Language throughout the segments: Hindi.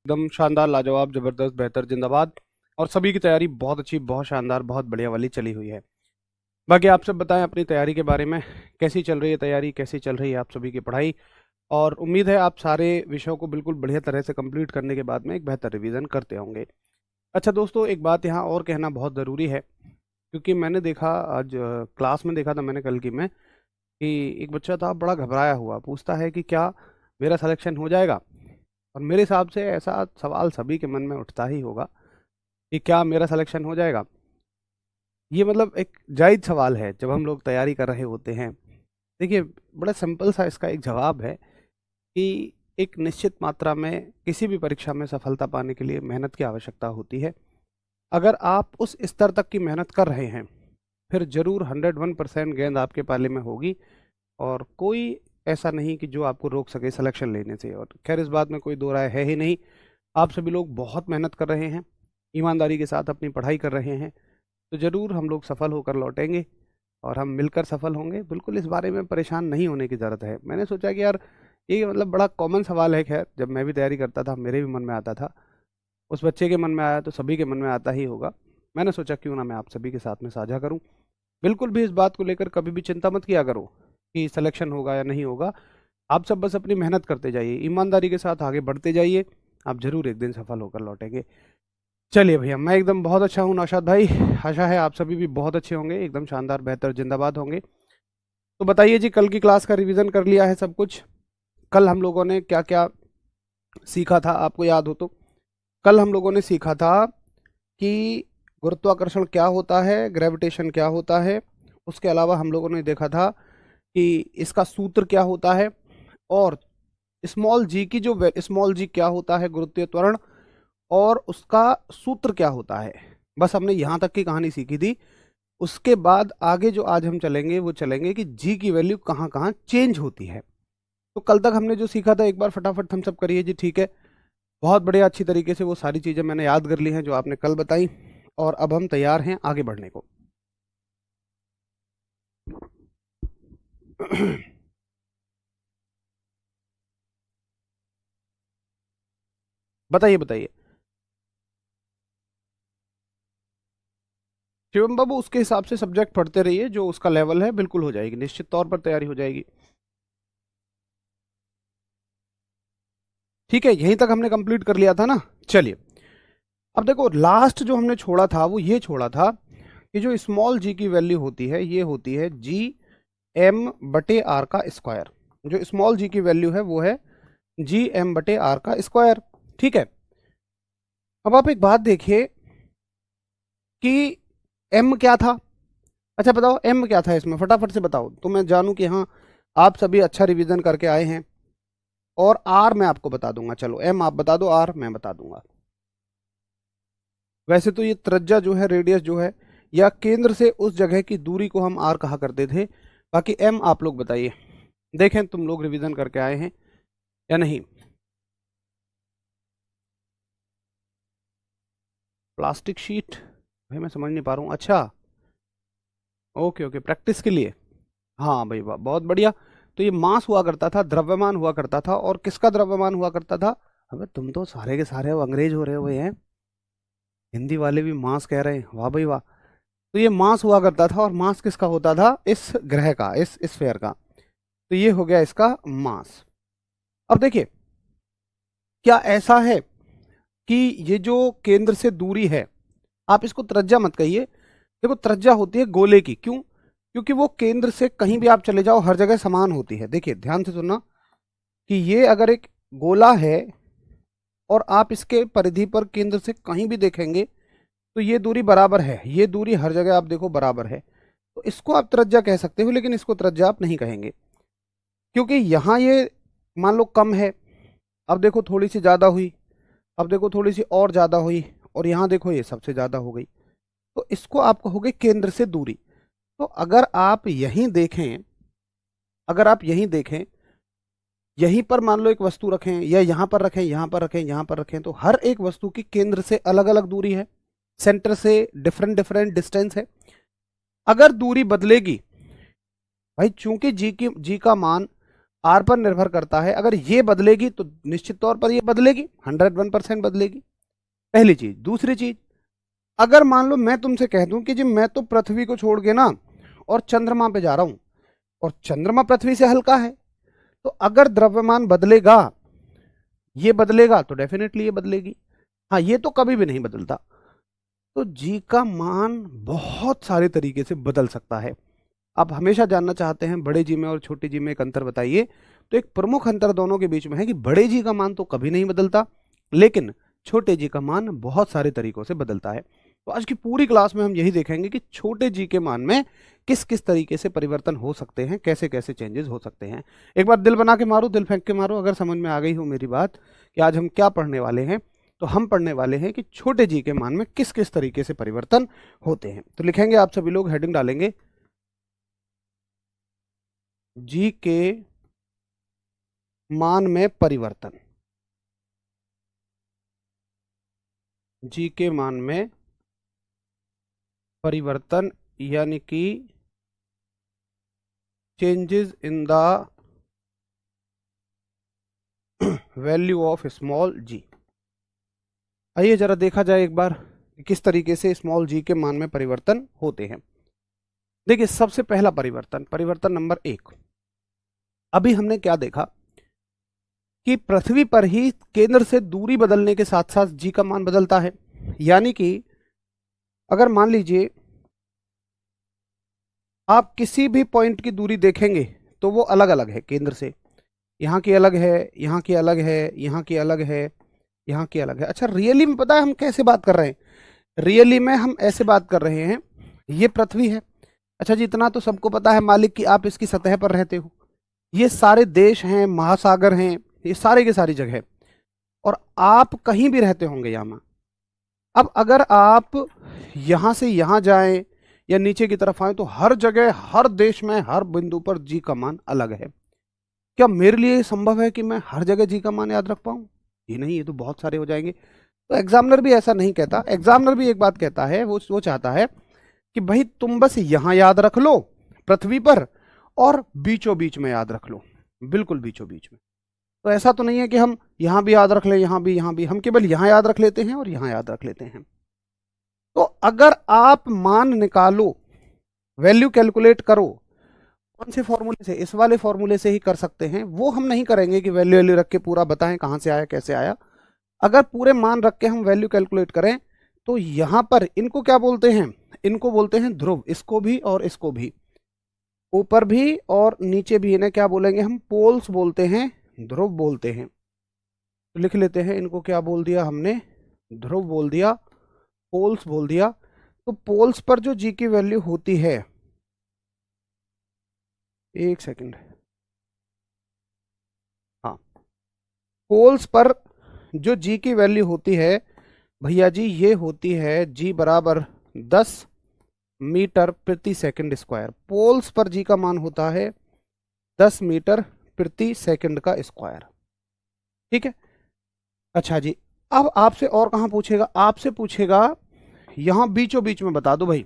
एकदम शानदार, लाजवाब, जबरदस्त, बेहतर, जिंदाबाद। और सभी की तैयारी बहुत अच्छी, बहुत शानदार, बहुत बढ़िया वाली चली हुई है। बाकी आप सब बताएं अपनी तैयारी के बारे में, कैसी चल रही है तैयारी, कैसी चल रही है आप सभी की पढ़ाई। और उम्मीद है आप सारे विषयों को बिल्कुल बढ़िया तरह से कंप्लीट करने के बाद में एक बेहतर रिवीजन करते होंगे। अच्छा दोस्तों, एक बात यहाँ और कहना बहुत ज़रूरी है, क्योंकि मैंने देखा आज क्लास में देखा था मैंने कल की में कि एक बच्चा था बड़ा घबराया हुआ, पूछता है कि क्या मेरा सिलेक्शन हो जाएगा। और मेरे हिसाब से ऐसा सवाल सभी के मन में उठता ही होगा कि क्या मेरा सिलेक्शन हो जाएगा। ये मतलब एक जायज़ सवाल है जब हम लोग तैयारी कर रहे होते हैं। देखिए, बड़ा सिंपल सा इसका एक जवाब है कि एक निश्चित मात्रा में किसी भी परीक्षा में सफलता पाने के लिए मेहनत की आवश्यकता होती है। अगर आप उस स्तर तक की मेहनत कर रहे हैं, फिर जरूर 101% गेंद आपके पाले में होगी, और कोई ऐसा नहीं कि जो आपको रोक सके सिलेक्शन लेने से। और खैर, इस बात में कोई दो राय है ही नहीं। आप सभी लोग बहुत मेहनत कर रहे हैं, ईमानदारी के साथ अपनी पढ़ाई कर रहे हैं, तो ज़रूर हम लोग सफल होकर लौटेंगे और हम मिलकर सफल होंगे। बिल्कुल इस बारे में परेशान नहीं होने की ज़रूरत है। मैंने सोचा कि यार, ये मतलब बड़ा कॉमन सवाल है। खैर, जब मैं भी तैयारी करता था मेरे भी मन में आता था, उस बच्चे के मन में आया तो सभी के मन में आता ही होगा। मैंने सोचा क्यों ना मैं आप सभी के साथ में साझा करूं। बिल्कुल भी इस बात को लेकर कभी भी चिंता मत किया करो कि सिलेक्शन होगा या नहीं होगा। आप सब बस अपनी मेहनत करते जाइए, ईमानदारी के साथ आगे बढ़ते जाइए, आप जरूर एक दिन सफल होकर लौटेंगे। चलिए भैया, मैं एकदम बहुत अच्छा हूँ नौशाद भाई। आशा है आप सभी भी बहुत अच्छे होंगे, एकदम शानदार, बेहतर, जिंदाबाद होंगे। तो बताइए जी, कल की क्लास का रिवीजन कर लिया है सब कुछ? कल हम लोगों ने क्या क्या सीखा था, आपको याद हो तो? कल हम लोगों ने सीखा था कि गुरुत्वाकर्षण क्या होता है, ग्रेविटेशन क्या होता है। उसके अलावा हम लोगों ने देखा था कि इसका सूत्र क्या होता है, और स्मॉल जी की जो स्मॉल जी क्या होता है, गुरुत्वीय त्वरण, और उसका सूत्र क्या होता है। बस हमने यहाँ तक की कहानी सीखी थी। उसके बाद आगे जो आज हम चलेंगे वो चलेंगे कि जी की वैल्यू कहाँ कहाँ चेंज होती है। तो कल तक हमने जो सीखा था एक बार फटाफट थम्स अप करिए जी। ठीक है, बहुत बढ़िया, अच्छी तरीके से वो सारी चीज़ें मैंने याद कर ली हैं जो आपने कल बताई, और अब हम तैयार हैं आगे बढ़ने को। बताइए बताइए शिवम बाबू, उसके हिसाब से सब्जेक्ट पढ़ते रहिए, जो उसका लेवल है बिल्कुल हो जाएगी, निश्चित तौर पर तैयारी हो जाएगी। ठीक है, यहीं तक हमने कंप्लीट कर लिया था ना। चलिए, अब देखो, लास्ट जो हमने छोड़ा था वो ये छोड़ा था कि जो स्मॉल जी की वैल्यू होती है ये होती है जी एम बटे आर का स्क्वायर। जो स्मॉल जी की वैल्यू है वो है जी एम बटे आर का स्क्वायर। ठीक है, अब आप एक बात देखिए कि एम क्या था। अच्छा बताओ, एम क्या था इसमें, फटाफट से बताओ तो मैं जानूं कि हाँ आप सभी अच्छा रिवीजन करके आए हैं। और आर मैं आपको बता दूंगा, चलो एम आप बता दो, आर मैं बता दूंगा। वैसे तो ये त्रिज्या जो है, रेडियस जो है, या केंद्र से उस जगह की दूरी को हम आर कहा करते थे। बाकी एम आप लोग बताइए, देखें तुम लोग रिवीजन करके आए हैं या नहीं। Plastic sheet? भाई मैं समझ नहीं पा रहा हूँ। अच्छा, ओके ओके, प्रैक्टिस के लिए। हाँ भाई वाह, बहुत बढ़िया। तो ये मास हुआ करता था, द्रव्यमान हुआ करता था, और किसका द्रव्यमान हुआ करता था? अबे तुम तो सारे के सारे अब अंग्रेज हो रहे हुए हैं, हिंदी वाले भी मास कह रहे हैं, वाह भाई वाह। तो ये मास हुआ करता था, और मास किसका होता था? इस ग्रह का, इस स्फेयर का। तो ये हो गया इसका मास। अब देखिए, क्या ऐसा है कि ये जो केंद्र से दूरी है, आप इसको त्रिज्या मत कहिए। देखो, त्रिज्या होती है गोले की। क्यों? क्योंकि वो केंद्र से कहीं भी आप चले जाओ हर जगह समान होती है। देखिए ध्यान से सुनना कि ये अगर एक गोला है और आप इसके परिधि पर केंद्र से कहीं भी देखेंगे तो ये दूरी बराबर है, ये दूरी हर जगह आप देखो बराबर है। तो इसको आप त्रिज्या कह सकते हो, लेकिन इसको त्रिज्या आप नहीं कहेंगे, क्योंकि यहाँ ये मान लो कम है, अब देखो थोड़ी सी ज़्यादा हुई, अब देखो थोड़ी सी और ज़्यादा हुई, और यहाँ देखो ये सबसे ज़्यादा हो गई। तो इसको आप कहोगे केंद्र से दूरी। तो अगर आप यहीं देखें, अगर आप यहीं देखें, यहीं पर मान लो एक वस्तु रखें, या यहाँ पर रखें, यहाँ पर रखें, यहाँ पर रखें, तो हर एक वस्तु की केंद्र से अलग अलग दूरी है, सेंटर से डिफरेंट डिफरेंट डिस्टेंस है। अगर दूरी बदलेगी, भाई चूंकि जी का मान आर पर निर्भर करता है। अगर ये बदलेगी तो निश्चित तौर पर ये बदलेगी, 101% बदलेगी, पहली चीज। दूसरी चीज, अगर मान लो मैं तुमसे कह दूं कि जी मैं तो पृथ्वी को छोड़ के ना और चंद्रमा पे जा रहा हूं, और चंद्रमा पृथ्वी से हल्का है, तो अगर द्रव्यमान बदलेगा, ये बदलेगा तो डेफिनेटली ये बदलेगी। हाँ, ये तो कभी भी नहीं बदलता। तो जी का मान बहुत सारे तरीके से बदल सकता है। आप हमेशा जानना चाहते हैं बड़े जी में और छोटे जी में एक अंतर बताइए, तो एक प्रमुख अंतर दोनों के बीच में है कि बड़े जी का मान तो कभी नहीं बदलता, लेकिन छोटे जी का मान बहुत सारे तरीकों से बदलता है। तो आज की पूरी क्लास में हम यही देखेंगे कि छोटे जी के मान में किस किस तरीके से परिवर्तन हो सकते हैं, कैसे कैसे चेंजेस हो सकते हैं। एक बार दिल बना के मारो, दिल फेंक के मारो, अगर समझ में आ गई हो मेरी बात कि आज हम क्या पढ़ने वाले हैं, तो हम पढ़ने वाले हैं कि छोटे जी के मान में किस किस तरीके से परिवर्तन होते हैं। तो लिखेंगे आप सभी लोग, हेडिंग डालेंगे जी के मान में परिवर्तन। जी के मान में परिवर्तन यानी कि changes in the value of small g. आइए जरा देखा जाए एक बार किस तरीके से स्मॉल जी के मान में परिवर्तन होते हैं। देखिए, सबसे पहला परिवर्तन, परिवर्तन नंबर 1, अभी हमने क्या देखा कि पृथ्वी पर ही केंद्र से दूरी बदलने के साथ साथ जी का मान बदलता है। यानी कि अगर मान लीजिए आप किसी भी पॉइंट की दूरी देखेंगे तो वो अलग अलग है केंद्र से, यहाँ की अलग है, यहाँ की अलग है, यहाँ की अलग है, यहाँ की अलग है। अच्छा, रियली में पता है हम कैसे बात कर रहे हैं? रियली में हम ऐसे बात कर रहे हैं, ये पृथ्वी है। अच्छा जी, इतना तो सबको पता है मालिक कि आप इसकी सतह पर रहते हो। ये सारे देश हैं, महासागर हैं, ये सारे की सारी जगह, और आप कहीं भी रहते होंगे यहाँ। अब अगर आप यहाँ से यहाँ जाएं या नीचे की तरफ आए तो हर जगह, हर देश में, हर बिंदु पर जी का मान अलग है। क्या मेरे लिए संभव है कि मैं हर जगह जी का मान याद रख पाऊं? ये नहीं, ये तो बहुत सारे हो जाएंगे। तो एग्जामिनर भी ऐसा नहीं कहता। एग्जामिनर भी एक बात कहता है, वो चाहता है कि भाई तुम बस यहाँ याद रख लो पृथ्वी पर, और बीचों बीच में याद रख लो, बिल्कुल बीचों बीच में। तो ऐसा तो नहीं है कि हम यहाँ भी याद रख लें, यहाँ भी, यहाँ भी, हम केवल यहाँ याद रख लेते हैं और यहाँ याद रख लेते हैं। तो अगर आप मान निकालो, वैल्यू कैलकुलेट करो, कौन से फॉर्मूले से? इस वाले फॉर्मूले से ही कर सकते हैं। वो हम नहीं करेंगे कि वैल्यू वैल्यू रख के पूरा बताएं कहाँ से आया कैसे आया। अगर पूरे मान रख के हम वैल्यू कैलकुलेट करें तो यहाँ पर इनको क्या बोलते हैं? इनको बोलते हैं ध्रुव, इसको भी और इसको भी, ऊपर भी और नीचे भी, इन्हें क्या बोलेंगे हम? पोल्स बोलते हैं, ध्रुव बोलते हैं। तो लिख लेते हैं, इनको क्या बोल दिया हमने? ध्रुव बोल दिया, पोल्स बोल दिया। तो पोल्स पर जो जी की वैल्यू होती है, एक सेकंड, हाँ, पोल्स पर जो जी की वैल्यू होती है भैया जी, ये होती है जी बराबर 10 मीटर प्रति सेकंड स्क्वायर। पोल्स पर जी का मान होता है 10 मीटर प्रति सेकंड का स्क्वायर। ठीक है। अच्छा जी, अब आपसे और कहाँ पूछेगा? आपसे पूछेगा यहाँ बीचों बीच में बता दो भाई,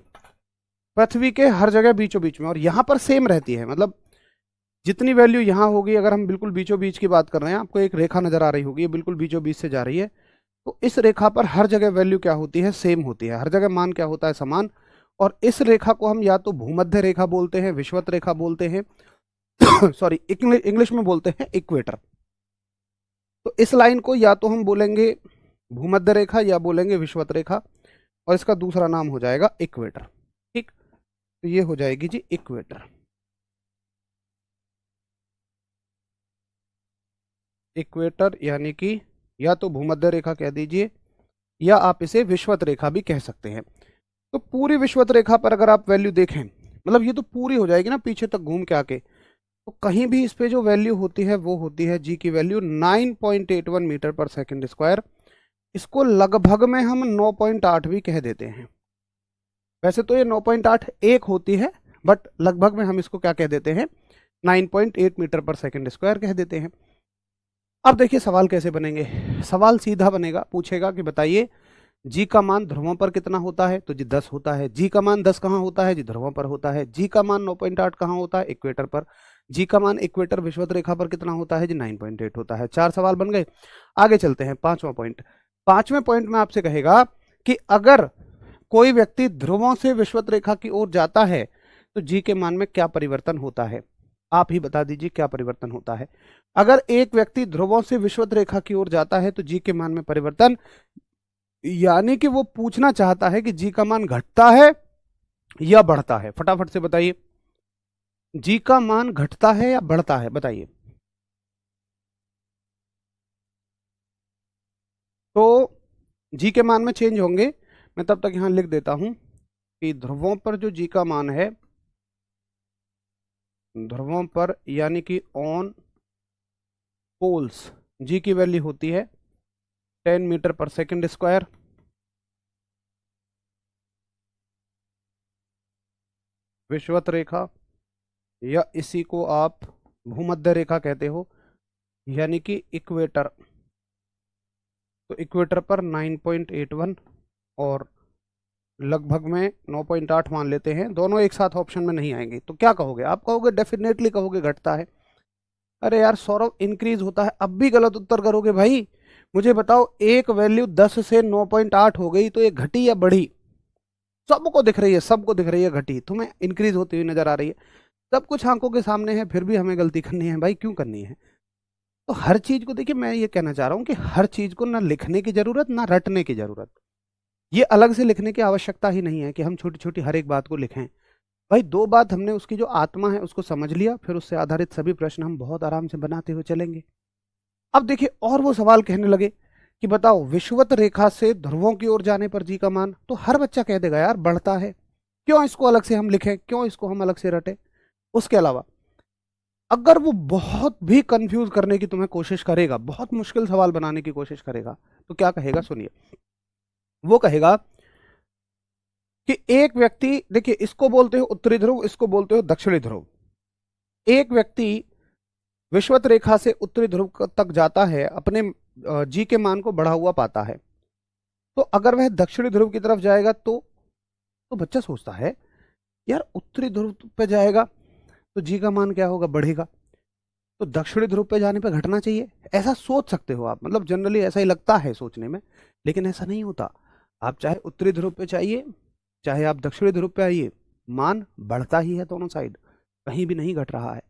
पृथ्वी के हर जगह बीचों बीच में, और यहाँ पर सेम रहती है, मतलब जितनी वैल्यू यहाँ होगी, अगर हम बिल्कुल बीचों बीच की बात कर रहे हैं, आपको एक रेखा नजर आ रही होगी, ये बिल्कुल बीचों बीच से जा रही है, तो इस रेखा पर हर जगह वैल्यू क्या होती है? सेम होती है, हर जगह मान क्या होता है? समान। और इस रेखा को हम या तो भूमध्य रेखा बोलते हैं, विषुवत रेखा बोलते हैं, सॉरी इंग्लिश में बोलते हैं इक्वेटर। तो इस लाइन को या तो हम बोलेंगे भूमध्य रेखा या बोलेंगे विषुवत रेखा, और इसका दूसरा नाम हो जाएगा इक्वेटर। ठीक, तो ये हो जाएगी जी इक्वेटर। इक्वेटर यानी कि या तो भूमध्य रेखा कह दीजिए, या आप इसे विषुवत रेखा भी कह सकते हैं। तो पूरी विषुवत रेखा पर अगर आप वैल्यू देखें, मतलब ये तो पूरी हो जाएगी ना पीछे तक घूम के आके, तो कहीं भी इस पे जो वैल्यू होती है वो होती है जी की वैल्यू 9.81 मीटर पर सेकंड स्क्वायर। इसको लगभग में हम 9.8 भी कह देते हैं। वैसे तो ये 9.8 एक होती है, बट लगभग में हम इसको क्या कह देते हैं? 9.8 मीटर पर सेकंड स्क्वायर कह देते हैं। अब देखिए सवाल कैसे बनेंगे। सवाल सीधा बनेगा, पूछेगा कि बताइए जी का मान ध्रुवों पर कितना होता है? तो जी 10 होता है। जी का मान 10 कहाँ होता है? जी ध्रुवों पर होता है। जी का मान 9.8 कहाँ होता है? इक्वेटर पर। जी का मान इक्वेटर विषुवत रेखा पर कितना होता है जी? 9.8 होता है। 4 सवाल बन गए। आगे चलते हैं, पांचवा पॉइंट। पांचवें पॉइंट में आपसे कहेगा कि अगर कोई व्यक्ति ध्रुवों से विषुवत रेखा की ओर जाता है तो जी के मान में क्या परिवर्तन होता है? आप ही बता दीजिए क्या परिवर्तन होता है। अगर एक व्यक्ति ध्रुवों से विषुवत रेखा की ओर जाता है तो जी के मान में परिवर्तन, यानी कि वो पूछना चाहता है कि जी का मान घटता है या बढ़ता है। फटाफट से बताइए, जी का मान घटता है या बढ़ता है, बताइए। तो जी के मान में चेंज होंगे। मैं तब तक यहां लिख देता हूं कि ध्रुवों पर जो जी का मान है, ध्रुवों पर यानी कि ऑन पोल्स, जी की वैल्यू होती है 10 मीटर पर सेकंड स्क्वायर। विषुवत रेखा या इसी को आप भूमध्य रेखा कहते हो, यानी कि इक्वेटर। तो इक्वेटर पर 9.81 और लगभग में 9.8 मान लेते हैं, दोनों एक साथ ऑप्शन में नहीं आएंगे। तो क्या कहोगे? आप कहोगे डेफिनेटली कहोगे घटता है। अरे यार सौरभ, इंक्रीज होता है। अब भी गलत उत्तर करोगे भाई। मुझे बताओ, एक वैल्यू 10 से 9.8 हो गई तो ये घटी या बढ़ी? सबको दिख रही है, सबको दिख रही है घटी, तुम्हें इंक्रीज होती हुई नजर आ रही है। सब कुछ आंखों के सामने है, फिर भी हमें गलती करनी है भाई। क्यों करनी है? तो हर चीज को देखिए, मैं ये कहना चाह रहा हूं कि हर चीज को ना लिखने की जरूरत, ना रटने की जरूरत। ये अलग से लिखने की आवश्यकता ही नहीं है कि हम छोटी छोटी हर एक बात को लिखें। भाई दो बात, हमने उसकी जो आत्मा है उसको समझ लिया, फिर उससे आधारित सभी प्रश्न हम बहुत आराम से बनाते हुए चलेंगे। अब देखिए, और वो सवाल कहने लगे कि बताओ विषुवत रेखा से ध्रुवों की ओर जाने पर जी का मान, तो हर बच्चा कह देगा यार बढ़ता है। क्यों इसको अलग से हम लिखें, क्यों इसको हम अलग से रटे? उसके अलावा अगर वो बहुत भी कंफ्यूज करने की तुम्हें कोशिश करेगा, बहुत मुश्किल सवाल बनाने की कोशिश करेगा, तो क्या कहेगा सुनिए। वो कहेगा कि एक व्यक्ति, देखिए इसको बोलते हो उत्तरी ध्रुव, इसको बोलते हो दक्षिणी ध्रुव। एक व्यक्ति विषुवत रेखा से उत्तरी ध्रुव तक जाता है, अपने जी के मान को बढ़ा हुआ पाता है। तो अगर वह दक्षिणी ध्रुव की तरफ जाएगा तो बच्चा सोचता है यार उत्तरी ध्रुव पे जाएगा तो जी का मान क्या होगा? बढ़ेगा। तो दक्षिणी ध्रुव पे जाने पे घटना चाहिए, ऐसा सोच सकते हो आप। मतलब जनरली ऐसा ही लगता है सोचने में, लेकिन ऐसा नहीं होता। आप चाहे उत्तरी ध्रुव पे चाहिए, चाहे आप दक्षिणी ध्रुव पे आइए, मान बढ़ता ही है दोनों साइड, कहीं भी नहीं घट रहा है।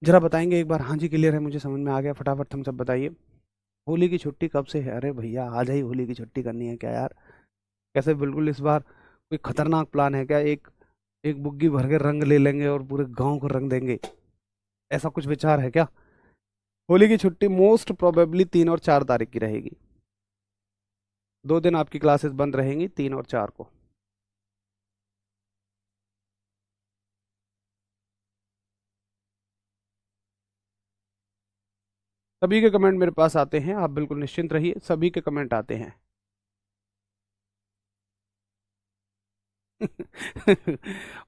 जरा बताएंगे एक बार? हाँ जी क्लियर है, मुझे समझ में आ गया। फटाफट हम सब बताइए। होली की छुट्टी कब से है? अरे भैया आज ही होली की छुट्टी करनी है क्या यार? कैसे, बिल्कुल इस बार कोई खतरनाक प्लान है क्या? एक एक बुग्गी भर के रंग ले लेंगे और पूरे गांव को रंग देंगे, ऐसा कुछ विचार है क्या? होली की छुट्टी मोस्ट प्रोबेबली 3 और 4 तारीख की रहेगी। 2 दिन आपकी क्लासेस बंद रहेंगी, 3 और 4 को। सभी के कमेंट मेरे पास आते हैं, आप बिल्कुल निश्चिंत रहिए, सभी के कमेंट आते हैं।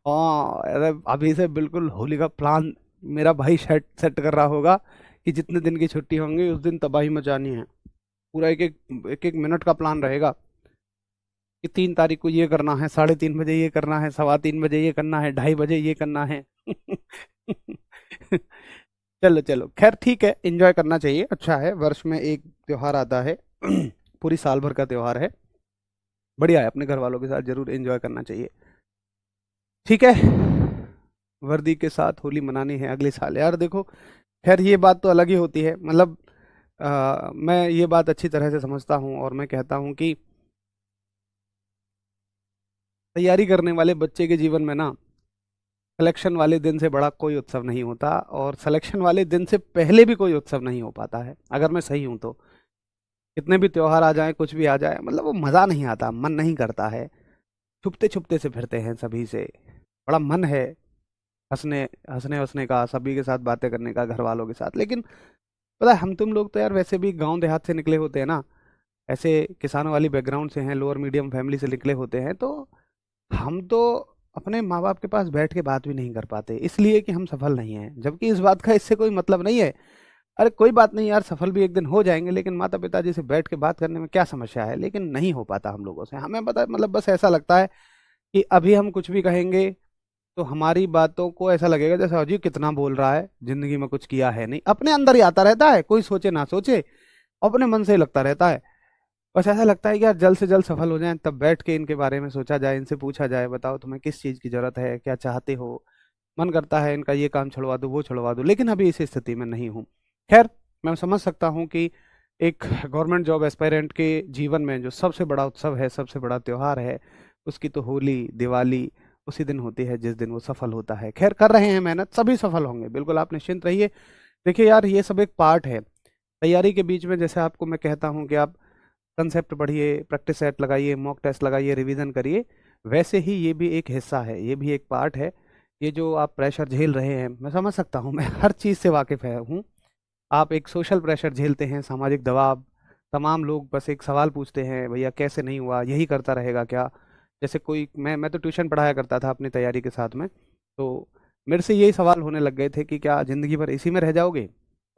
हाँ अरे अभी से बिल्कुल होली का प्लान मेरा भाई सेट सेट कर रहा होगा कि जितने दिन की छुट्टी होंगी उस दिन तबाही मचानी है। पूरा एक एक मिनट का प्लान रहेगा कि 3 तारीख को ये करना है, 3:30 बजे ये करना है, 3:15 बजे ये करना है, 2:30 बजे ये करना है। चलो चलो, खैर ठीक है, एंजॉय करना चाहिए, अच्छा है। वर्ष में एक त्योहार आता है, पूरी साल भर का त्योहार है, बढ़िया है। अपने घर वालों के साथ जरूर एंजॉय करना चाहिए। ठीक है, वर्दी के साथ होली मनानी है अगले साल यार। देखो खैर ये बात तो अलग ही होती है। मतलब मैं ये बात अच्छी तरह से समझता हूँ और मैं कहता हूँ कि तैयारी करने वाले बच्चे के जीवन में ना सिलेक्शन वाले दिन से बड़ा कोई उत्सव नहीं होता, और सिलेक्शन वाले दिन से पहले भी कोई उत्सव नहीं हो पाता है, अगर मैं सही हूं तो। कितने भी त्योहार आ जाए, कुछ भी आ जाए, मतलब वो मज़ा नहीं आता, मन नहीं करता है। छुपते छुपते से फिरते हैं सभी से, बड़ा मन है हंसने हंसने हंसने का, सभी के साथ बातें करने का, घर वालों के साथ। लेकिन पता है हम तुम लोग तो यार वैसे भी गांव देहात से निकले होते हैं ना, ऐसे किसानों वाली बैकग्राउंड से हैं, लोअर मीडियम फैमिली से निकले होते हैं, तो हम तो अपने माँ बाप के पास बैठ के बात भी नहीं कर पाते, इसलिए कि हम सफल नहीं हैं। जबकि इस बात का इससे कोई मतलब नहीं है। अरे कोई बात नहीं यार, सफल भी एक दिन हो जाएंगे, लेकिन माता पिताजी से बैठ के बात करने में क्या समस्या है? लेकिन नहीं हो पाता हम लोगों से, हमें पता, मतलब बस ऐसा लगता है कि अभी हम कुछ भी कहेंगे तो हमारी बातों को ऐसा लगेगा जैसे अजी कितना बोल रहा है, जिंदगी में कुछ किया है नहीं, अपने अंदर ही आता रहता है, कोई सोचे ना सोचे अपने मन से ही लगता रहता है। बस ऐसा लगता है कि यार जल्द से जल्द सफल हो जाएं, तब बैठ के इनके बारे में सोचा जाए, इनसे पूछा जाए, बताओ तुम्हें किस चीज़ की जरूरत है, क्या चाहते हो। मन करता है इनका ये काम छुड़वा दूँ वो छुड़वा दूँ, लेकिन अभी इस स्थिति में नहीं हूँ। खैर, मैं समझ सकता हूँ कि एक गवर्नमेंट जॉब एस्पायरेंट के जीवन में जो सबसे बड़ा उत्सव है, सबसे बड़ा त्योहार है, उसकी तो होली दिवाली उसी दिन होती है जिस दिन वो सफल होता है। खैर, कर रहे हैं मेहनत, सभी सफल होंगे, बिल्कुल आप निश्चिंत रहिए। देखिए यार, ये सब एक पार्ट है तैयारी के बीच में। जैसे आपको मैं कहता हूँ कि आप कंसेप्ट पढ़िए, प्रैक्टिस सेट लगाइए, मॉक टेस्ट लगाइए, रिवीजन करिए, वैसे ही ये भी एक हिस्सा है, ये भी एक पार्ट है। ये जो आप प्रेशर झेल रहे हैं, मैं समझ सकता हूँ, मैं हर चीज़ से वाकिफ़ है हूँ। आप एक सोशल प्रेशर झेलते हैं, सामाजिक दबाव, तमाम लोग बस एक सवाल पूछते हैं, भैया कैसे नहीं हुआ, यही करता रहेगा क्या। जैसे कोई मैं तो ट्यूशन पढ़ाया करता था अपनी तैयारी के साथ में, तो मेरे से यही सवाल होने लग गए थे कि क्या ज़िंदगी भर इसी में रह जाओगे।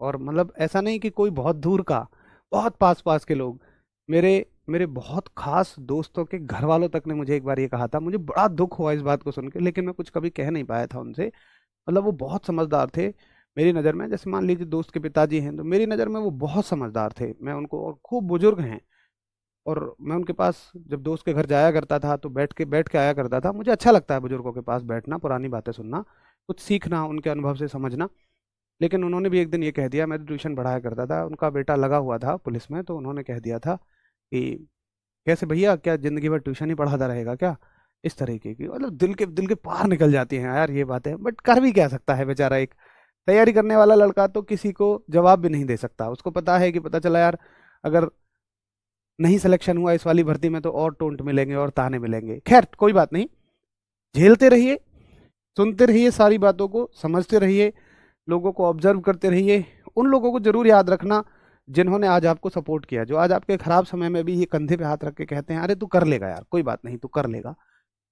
और मतलब ऐसा नहीं कि कोई बहुत दूर का, बहुत पास पास के लोग, मेरे मेरे बहुत खास दोस्तों के घर वालों तक ने मुझे एक बार ये कहा था। मुझे बड़ा दुख हुआ इस बात को सुन के, लेकिन मैं कुछ कभी कह नहीं पाया था उनसे। मतलब वो बहुत समझदार थे मेरी नज़र में। जैसे मान लीजिए दोस्त के पिताजी हैं, तो मेरी नज़र में वो बहुत समझदार थे, मैं उनको, और खूब बुजुर्ग हैं। और मैं उनके पास जब दोस्त के घर जाया करता था तो बैठ के आया करता था। मुझे अच्छा लगता है बुजुर्गों के पास बैठना, पुरानी बातें सुनना, कुछ सीखना, उनके अनुभव से समझना। लेकिन उन्होंने भी एक दिन ये कह दिया, मैं तो ट्यूशन पढ़ाया करता था, उनका बेटा लगा हुआ था पुलिस में, तो उन्होंने कह दिया था कि कैसे भैया, क्या जिंदगी भर ट्यूशन ही पढ़ाता रहेगा क्या। इस तरीके की, मतलब दिल के पार निकल जाती हैं यार ये बातें। बट कर भी क्या सकता है बेचारा, एक तैयारी करने वाला लड़का तो किसी को जवाब भी नहीं दे सकता। उसको पता है कि पता चला यार, अगर नहीं सिलेक्शन हुआ इस वाली भर्ती में तो और टोंट मिलेंगे और ताने मिलेंगे। खैर कोई बात नहीं, झेलते रहिए, सुनते रहिए, सारी बातों को समझते रहिए, लोगों को ऑब्जर्व करते रहिए। उन लोगों को जरूर याद रखना जिन्होंने आज आपको सपोर्ट किया, जो आज आपके खराब समय में भी ये कंधे पे हाथ रख के कहते हैं अरे तू कर लेगा यार, कोई बात नहीं तू कर लेगा।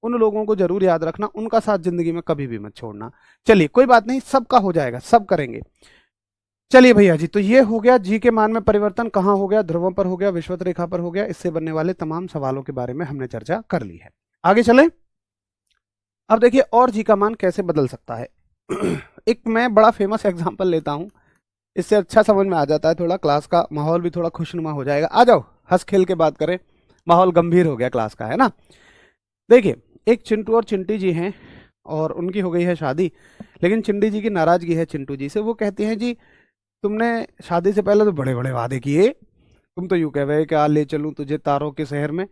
उन लोगों को जरूर याद रखना, उनका साथ जिंदगी में कभी भी मत छोड़ना। चलिए कोई बात नहीं, सबका हो जाएगा, सब करेंगे। चलिए भैया जी, तो ये हो गया जी के मान में परिवर्तन कहाँ हो गया, ध्रुवों पर हो गया, विषुवत रेखा पर हो गया, इससे बनने वाले तमाम सवालों के बारे में हमने चर्चा कर ली है। आगे चलें। अब देखिए और जी का मान कैसे बदल सकता है। एक मैं बड़ा फेमस एग्जांपल लेता हूँ, इससे अच्छा समझ में आ जाता है, थोड़ा क्लास का माहौल भी थोड़ा खुशनुमा हो जाएगा। आ जाओ हंस खेल के बात करें, माहौल गंभीर हो गया क्लास का, है ना। देखिए, एक चिंटू और चिंटी जी हैं, और उनकी हो गई है शादी। लेकिन चिंटी जी की नाराजगी है चिंटू जी से। वो कहती हैं जी, तुमने शादी से पहले तो बड़े बड़े वादे किए, तुम तो यूं कह रहे कि आ ले चलूं तुझे तारों के शहर में,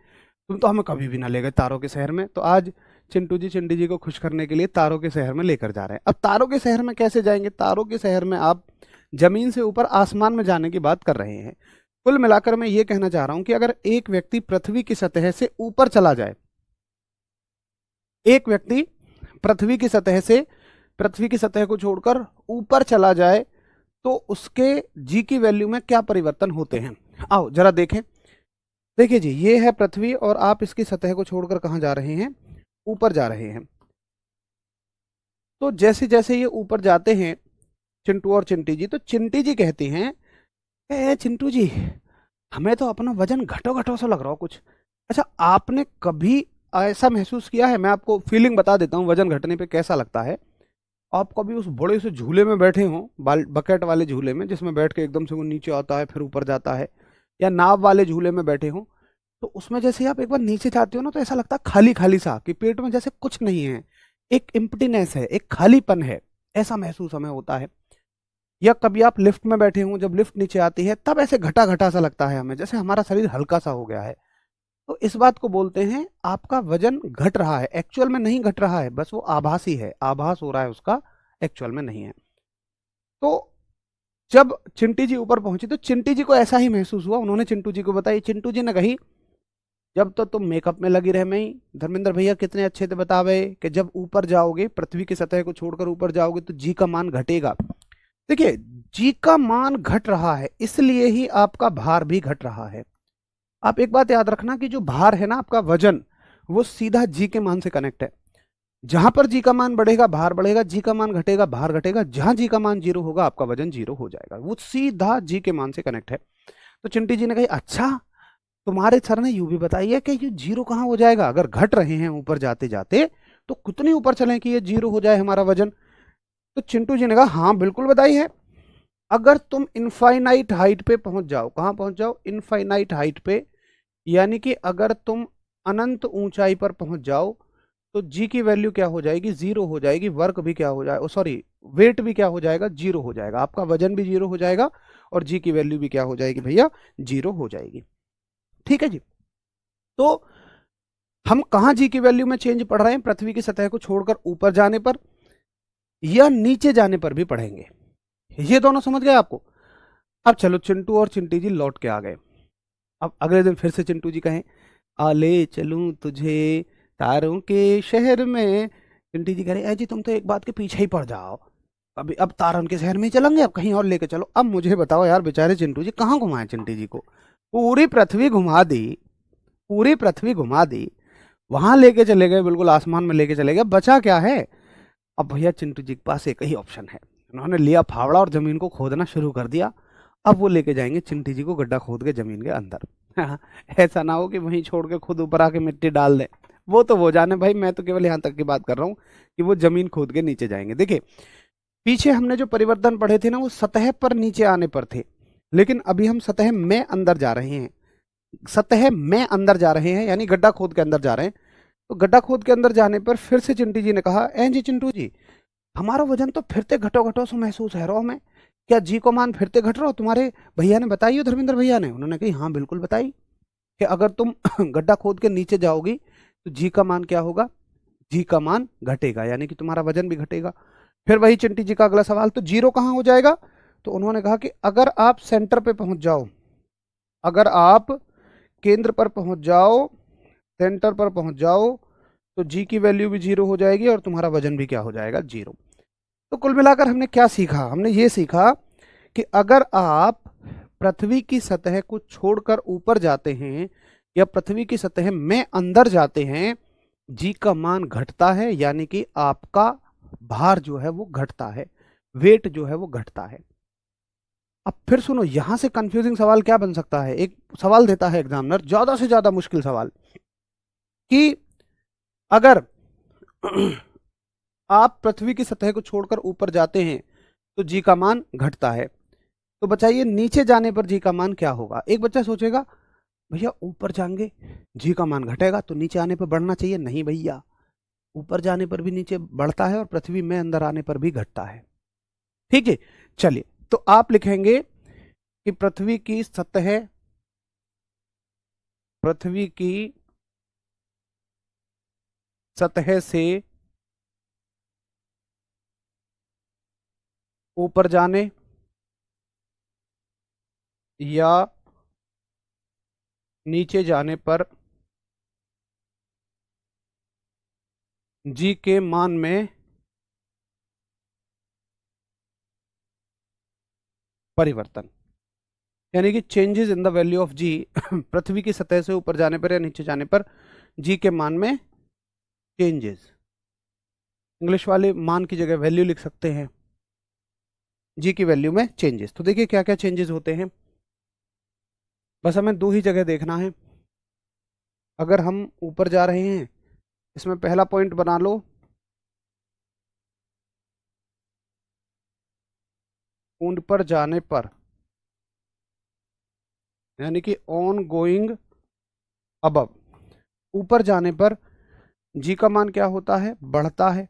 तुम तो हमें कभी भी ना ले गए तारों के शहर में। तो आज चिंटू जी चिंटी जी को खुश करने के लिए तारों के शहर में लेकर जा रहे हैं। अब तारों के शहर में कैसे जाएंगे, तारों के शहर में आप जमीन से ऊपर आसमान में जाने की बात कर रहे हैं। कुल मिलाकर मैं ये कहना चाह रहा हूं कि अगर एक व्यक्ति पृथ्वी की सतह से ऊपर चला जाए, एक व्यक्ति पृथ्वी की सतह से, पृथ्वी की सतह को छोड़कर ऊपर चला जाए, तो उसके जी की वैल्यू में क्या परिवर्तन होते हैं, आओ जरा देखें। देखिए जी, ये है पृथ्वी और आप इसकी सतह को छोड़कर कहाँ जा रहे हैं, ऊपर जा रहे हैं। तो जैसे जैसे ये ऊपर जाते हैं चिंटू और चिंटी जी, तो चिंटी जी कहती हैं, चिंटू जी हमें तो अपना वजन घटो घटो सा लग रहा हो कुछ। अच्छा, आपने कभी ऐसा महसूस किया है, मैं आपको फीलिंग बता देता हूँ वजन घटने पे कैसा लगता है। आप कभी उस बड़े से झूले में बैठे हो, बकेट वाले झूले में, जिसमें बैठ के एकदम से वो नीचे आता है फिर ऊपर जाता है, या नाव वाले झूले में बैठे हो, तो उसमें जैसे ही आप एक बार नीचे जाते हो ना, तो ऐसा लगता है खाली खाली सा, कि पेट में जैसे कुछ नहीं है, एक एम्प्टीनेस है, एक खालीपन है, ऐसा महसूस हमें होता है। या कभी आप लिफ्ट में बैठे हो, जब लिफ्ट नीचे आती है तब ऐसे घटा घटा सा लगता है हमें, जैसे हमारा शरीर हल्का सा हो गया है। तो इस बात को बोलते हैं आपका वजन घट रहा है, एक्चुअल में नहीं घट रहा है, बस वो आभासी है, आभास हो रहा है उसका, एक्चुअल में नहीं है। तो जब चिंटी जी ऊपर पहुंची तो चिंटी जी को ऐसा ही महसूस हुआ। उन्होंने चिंटू जी को बताई, चिंटू जी ने कही, जब तो तुम मेकअप में लगी रह मई, धर्मेंद्र भैया कितने अच्छे से बतावे कि जब ऊपर जाओगे, पृथ्वी की सतह को छोड़कर ऊपर जाओगे तो जी का मान घटेगा। देखिए, जी का मान घट रहा है, इसलिए ही आपका भार भी घट रहा है। आप एक बात याद रखना कि जो भार है ना, आपका वजन, वो सीधा जी के मान से कनेक्ट है। जहां पर जी का मान बढ़ेगा भार बढ़ेगा, जी का मान घटेगा भार घटेगा। जहां जी का मान जीरो होगा आपका वजन जीरो हो जाएगा, वो सीधा जी के मान से कनेक्ट है। तो चिंटी जी ने कही, अच्छा तुम्हारे सर ने यूं भी बताई है कि ये जीरो कहाँ हो जाएगा, अगर घट रहे हैं ऊपर जाते जाते तो कितनी ऊपर चलें कि ये 0 हो जाए हमारा वजन? तो चिंटू जी ने कहा हाँ बिल्कुल बधाई है। अगर तुम इनफाइनाइट हाइट पे पहुंच जाओ, कहाँ पहुंच जाओ? इनफाइनाइट हाइट पे, यानी कि अगर तुम अनंत ऊंचाई पर पहुंच जाओ तो जी की वैल्यू क्या हो जाएगी? 0 हो जाएगी। वर्क भी क्या हो जाएगा, सॉरी वेट भी क्या हो जाएगा? 0 हो जाएगा। आपका वजन भी 0 हो जाएगा और जी की वैल्यू भी क्या हो जाएगी भैया? 0 हो जाएगी। ठीक है जी। तो हम कहाँ जी की वैल्यू में चेंज पढ़ रहे हैं? पृथ्वी की सतह को छोड़कर ऊपर जाने पर या नीचे जाने पर भी पढ़ेंगे। ये दोनों समझ गए आपको? अब चलो, चिंटू और चिंटी जी लौट के आ गए। अब अगले दिन फिर से चिंटू जी कहें आ ले चलूं तुझे तारों के शहर में। चिंटी जी कह रहे ए जी तुम तो एक बात के पीछे ही पड़ जाओ, अभी अब तारन के शहर में ही चलेंगे, अब कहीं और लेके चलो। अब मुझे बताओ यार, बेचारे चिंटू जी कहाँ घुमाए चिंटी जी को? पूरी पृथ्वी घुमा दी, पूरी पृथ्वी घुमा दी, वहां लेके चले गए, बिल्कुल आसमान में लेके चले गए, बचा क्या है? अब भैया चिंटू जी के पास एक ही ऑप्शन है। उन्होंने लिया फावड़ा और जमीन को खोदना शुरू कर दिया। अब वो लेके जाएंगे चिंटी जी को गड्ढा खोद के जमीन के अंदर। ऐसा ना हो कि वहीं छोड़ के खुद ऊपर आके मिट्टी डाल दे। वो जाने भाई, मैं तो केवल यहाँ तक की बात कर रहा हूँ कि वो जमीन खोद के नीचे जाएंगे। देखिए, पीछे हमने जो परिवर्तन पढ़े थे ना, वो सतह पर नीचे आने पर थे, लेकिन अभी हम सतह में अंदर जा रहे हैं। सतह में अंदर जा रहे हैं यानी गड्ढा खोद के अंदर जा रहे हैं। तो गड्ढा खोद के अंदर जाने पर फिर से चिंटी जी ने कहा ए जी चिंटू जी, हमारा वजन तो फिरते घटो घटो से महसूस है रहा में। क्या जी को मान फिरते घट रहा हो? तुम्हारे भैया ने बताई हो, धर्मेंद्र भैया ने? उन्होंने कही हाँ बिल्कुल बताई कि अगर तुम गड्ढा खोद के नीचे जाओगी तो जी का मान क्या होगा? जी का मान घटेगा, यानी कि तुम्हारा वजन भी घटेगा। फिर वही चिंटी जी का अगला सवाल, तो जीरो कहाँ हो जाएगा? तो उन्होंने कहा कि अगर आप सेंटर पे पहुंच जाओ, अगर आप केंद्र पर पहुंच जाओ, सेंटर पर पहुंच जाओ, तो जी की वैल्यू भी 0 हो जाएगी और तुम्हारा वजन भी क्या हो जाएगा? 0। तो कुल मिलाकर हमने क्या सीखा? हमने ये सीखा कि अगर आप पृथ्वी की सतह को छोड़कर ऊपर जाते हैं या पृथ्वी की सतह में अंदर जाते हैं, जी का मान घटता है, यानी कि आपका भार जो है वो घटता है, वेट जो है वो घटता है। अब फिर सुनो, यहां से कंफ्यूजिंग सवाल क्या बन सकता है? एक सवाल देता है एग्जामिनर, ज्यादा से ज्यादा मुश्किल सवाल, कि अगर आप पृथ्वी की सतह को छोड़कर ऊपर जाते हैं तो जी का मान घटता है, तो बताइए नीचे जाने पर जी का मान क्या होगा? एक बच्चा सोचेगा भैया ऊपर जाएंगे जी का मान घटेगा तो नीचे आने पर बढ़ना चाहिए। नहीं भैया, ऊपर जाने पर भी नीचे बढ़ता है और पृथ्वी में अंदर आने पर भी घटता है। ठीक है, चलिए, तो आप लिखेंगे कि पृथ्वी की सतह से ऊपर जाने या नीचे जाने पर जी के मान में परिवर्तन, यानी कि changes in the value of g. पृथ्वी की सतह से ऊपर जाने पर या नीचे जाने पर जी के मान में चेंजेस। इंग्लिश वाले मान की जगह वैल्यू लिख सकते हैं, जी की वैल्यू में चेंजेस। तो देखिए क्या क्या चेंजेस होते हैं, बस हमें दो ही जगह देखना है। अगर हम ऊपर जा रहे हैं, इसमें पहला पॉइंट बना लो, ऊंड पर जाने पर, यानी कि ऑन गोइंग अबव, ऊपर जाने पर जी का मान क्या होता है? बढ़ता है,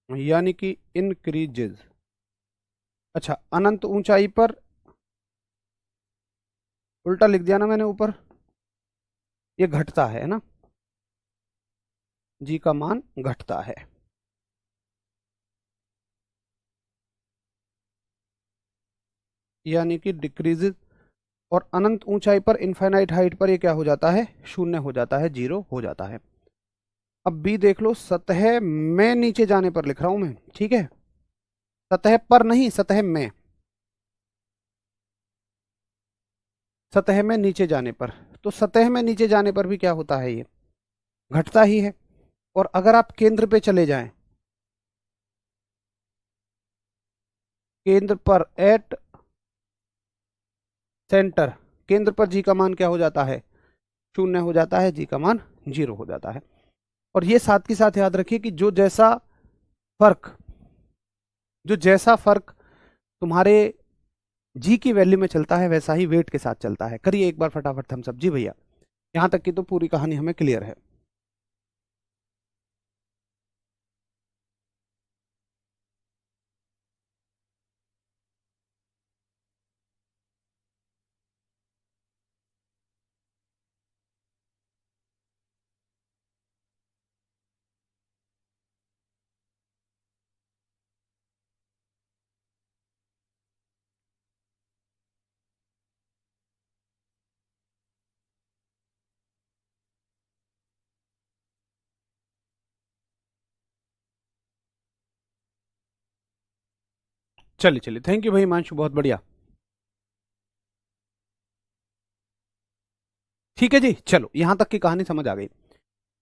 यानी कि इंक्रीजेज। अच्छा, अनंत ऊंचाई पर, उल्टा लिख दिया ना मैंने ऊपर, ये घटता है ना, जी का मान घटता है। यानी कि डिक्रीजेज। और अनंत ऊंचाई पर, इनफाइनाइट हाइट पर, ये क्या हो जाता है? शून्य हो जाता है, जीरो हो जाता है। अब बी देख लो, सतह में नीचे जाने पर लिख रहा हूं मैं, ठीक है, सतह पर नहीं, सतह में, सतह में नीचे जाने पर। तो सतह में नीचे जाने पर भी क्या होता है? ये घटता ही है। और अगर आप केंद्र पे चले जाएं, केंद्र पर, एट सेंटर, केंद्र पर जी का मान क्या हो जाता है? शून्य हो जाता है, जी का मान जीरो हो जाता है। और ये साथ के साथ याद रखिए कि जो जैसा फर्क तुम्हारे जी की वैल्यू में चलता है वैसा ही वेट के साथ चलता है। करिए एक बार फटाफट थम्स अप जी भैया, यहां तक की तो पूरी कहानी हमें क्लियर है। चलिए चलिए, थैंक यू भाई हिमांशु, बहुत बढ़िया। ठीक है जी, चलो यहां तक की कहानी समझ आ गई।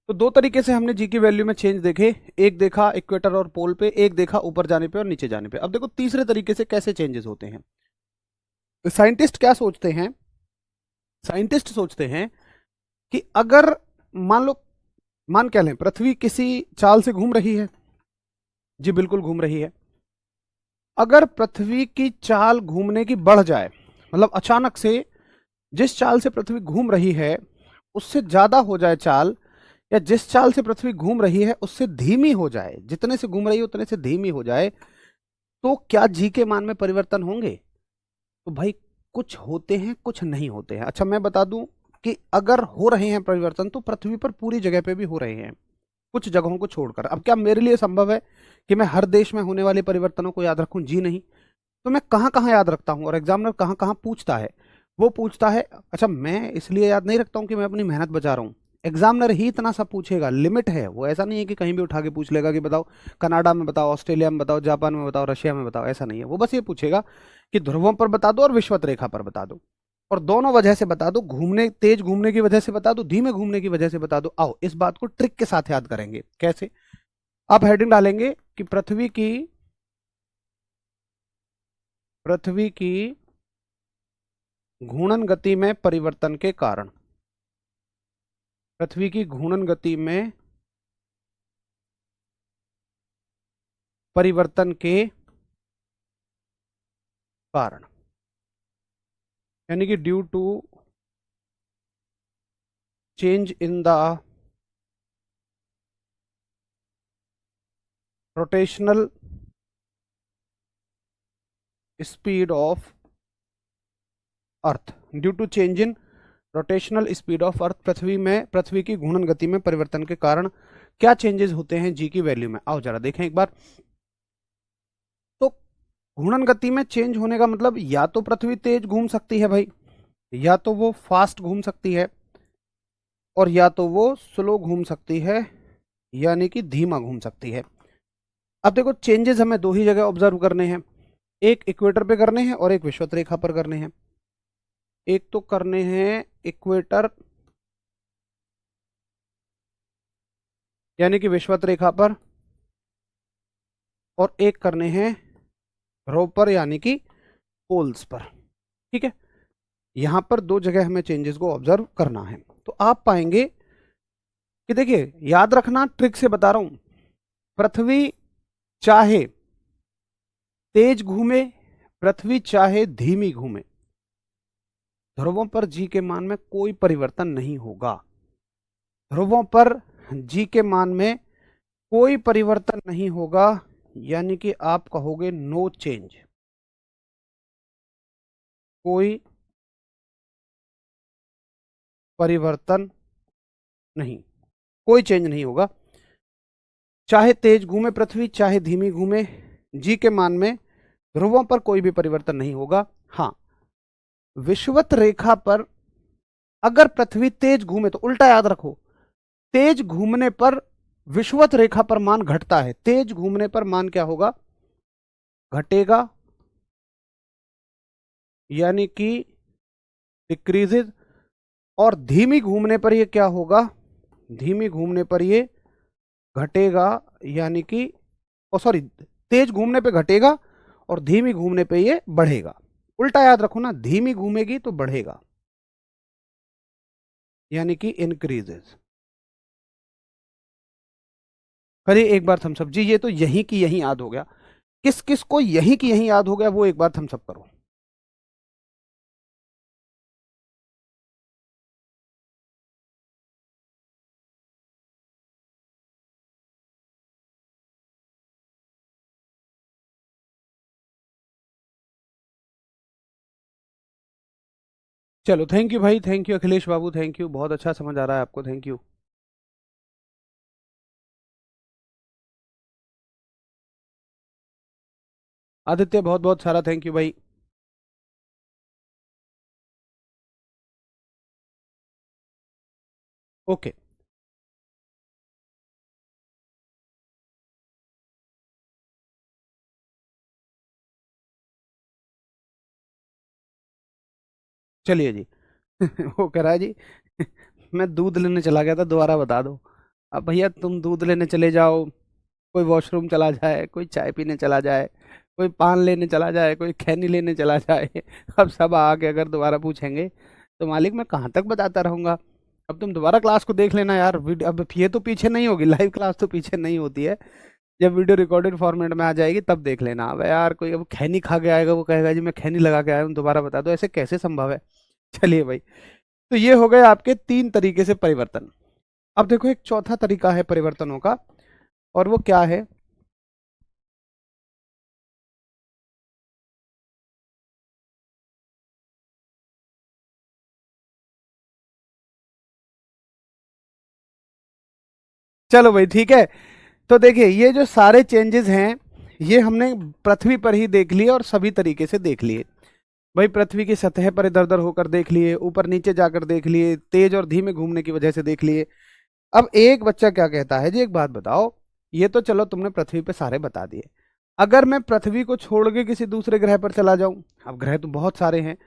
तो दो तरीके से हमने जी की वैल्यू में चेंज देखे, एक देखा इक्वेटर और पोल पे, एक देखा ऊपर जाने पे और नीचे जाने पे। अब देखो तीसरे तरीके से कैसे चेंजेस होते हैं। साइंटिस्ट क्या सोचते हैं, साइंटिस्ट सोचते हैं कि अगर मान लो, मान क्या लें, पृथ्वी किसी चाल से घूम रही है, जी बिल्कुल घूम रही है। अगर पृथ्वी की चाल घूमने की बढ़ जाए, मतलब अचानक से जिस चाल से पृथ्वी घूम रही है उससे ज्यादा हो जाए चाल, या जिस चाल से पृथ्वी घूम रही है उससे धीमी हो जाए, जितने से घूम रही है उतने से धीमी हो जाए, तो क्या जी के मान में परिवर्तन होंगे? तो भाई कुछ होते हैं कुछ नहीं होते हैं। अच्छा मैं बता दूं कि अगर हो रहे हैं परिवर्तन तो पृथ्वी पर पूरी जगह पे भी हो रहे हैं, कुछ जगहों को छोड़कर। अब क्या मेरे लिए संभव है कि मैं हर देश में होने वाले परिवर्तनों को याद रखूं? जी नहीं। तो मैं कहाँ कहाँ याद रखता हूँ, और एग्जामिनर कहाँ कहाँ पूछता है, वो पूछता है। अच्छा मैं इसलिए याद नहीं रखता हूँ कि मैं अपनी मेहनत बचा रहा हूँ, एग्जामिनर ही इतना सा पूछेगा, लिमिट है। वो ऐसा नहीं है कि कहीं भी उठा के पूछ लेगा कि बताओ कनाडा में बताओ, ऑस्ट्रेलिया में बताओ, जापान में बताओ, रशिया में बताओ, ऐसा नहीं है। वो बस ये पूछेगा कि ध्रुवों पर बता दो और विषुवत रेखा पर बता दो, और दोनों वजह से बता दो, घूमने तेज घूमने की वजह से बता दो, धीमे घूमने की वजह से बता दो। आओ इस बात को ट्रिक के साथ याद करेंगे। कैसे? आप हेडिंग डालेंगे कि पृथ्वी की घूर्णन गति में परिवर्तन के कारण, पृथ्वी की घूर्णन गति में परिवर्तन के कारण, यानी कि due to change in the rotational speed of earth, due to change in rotational speed of earth, पृथ्वी की घूर्णन गति में परिवर्तन के कारण क्या चेंजेस होते हैं जी की वैल्यू में। आओ जरा देखें एक बार। तो घूर्णन गति में चेंज होने का मतलब या तो पृथ्वी तेज घूम सकती है भाई, या तो वो फास्ट घूम सकती है, और या तो वो स्लो घूम सकती है, यानी कि धीमा घूम सकती है। अब देखो चेंजेस हमें दो ही जगह ऑब्जर्व करने हैं, एक इक्वेटर पे करने हैं और एक विषुवत रेखा पर करने हैं। एक तो करने हैं इक्वेटर यानी कि विषुवत रेखा पर, और एक करने हैं ध्रुव पर यानी कि पोल्स पर। ठीक है, यहां पर दो जगह हमें चेंजेस को ऑब्जर्व करना है। तो आप पाएंगे कि देखिए, याद रखना, ट्रिक से बता रहा हूं, पृथ्वी चाहे तेज घूमे, पृथ्वी चाहे धीमी घूमे, ध्रुवों पर जी के मान में कोई परिवर्तन नहीं होगा। ध्रुवों पर जी के मान में कोई परिवर्तन नहीं होगा, यानी कि आप कहोगे नो चेंज, कोई परिवर्तन नहीं, कोई चेंज नहीं होगा। चाहे तेज घूमे पृथ्वी चाहे धीमी घूमे, जी के मान में ध्रुवों पर कोई भी परिवर्तन नहीं होगा। हाँ, विषुवत रेखा पर अगर पृथ्वी तेज घूमे तो उल्टा याद रखो, तेज घूमने पर विषुवत रेखा पर मान घटता है, तेज घूमने पर मान क्या होगा? घटेगा, यानी कि डिक्रीजेज। और धीमी घूमने पर ये क्या होगा? धीमी घूमने पर ये घटेगा, यानी कि ओ सॉरी, तेज घूमने पे घटेगा और धीमी घूमने पे ये बढ़ेगा। उल्टा याद रखो ना, धीमी घूमेगी तो बढ़ेगा, यानी कि इंक्रीजेस। करिए एक बार थम्स अप जी। ये तो यहीं की यहीं याद हो गया। किस किस को यहीं की यहीं याद हो गया वो एक बार थम्स अप करो। चलो थैंक यू भाई, thank you Akhilesh Babu, thank you, बहुत अच्छा समझ आ रहा है आपको, थैंक यू। आदित्य बहुत बहुत सारा थैंक यू भाई। ओके चलिए जी। वो कह रहा है जी मैं दूध लेने चला गया था, दोबारा बता दो। अब भैया तुम दूध लेने चले जाओ, कोई वॉशरूम चला जाए, कोई चाय पीने चला जाए, कोई पान लेने चला जाए, कोई खैनी लेने चला जाए अब सब आके अगर दोबारा पूछेंगे तो मालिक मैं कहाँ तक बताता रहूंगा। अब तुम दोबारा क्लास को देख लेना यार, अब ये तो पीछे नहीं होगी, लाइव क्लास तो पीछे नहीं होती है। जब वीडियो रिकॉर्डेड फॉर्मेट में आ जाएगी तब देख लेना। अब यार कोई अब खैनी खा के आएगा, वो कहेगा जी मैं खैनी लगा के आया हूँ, दोबारा बता दो, ऐसे कैसे संभव है। चलिए भाई, तो ये हो गए आपके तीन तरीके से परिवर्तन। अब देखो एक चौथा तरीका है परिवर्तनों का, और वो क्या है। चलो भाई ठीक है। तो देखिए ये जो सारे चेंजेस हैं ये हमने पृथ्वी पर ही देख लिए और सभी तरीके से देख लिए। भाई पृथ्वी की सतह पर इधर उधर होकर देख लिए, ऊपर नीचे जाकर देख लिए, तेज और धीमे घूमने की वजह से देख लिए। अब एक बच्चा क्या कहता है जी, एक बात बताओ, ये तो चलो तुमने पृथ्वी पे सारे बता दिए, अगर मैं पृथ्वी को छोड़ के किसी दूसरे ग्रह पर चला जाऊं, अब ग्रह तो बहुत सारे हैं,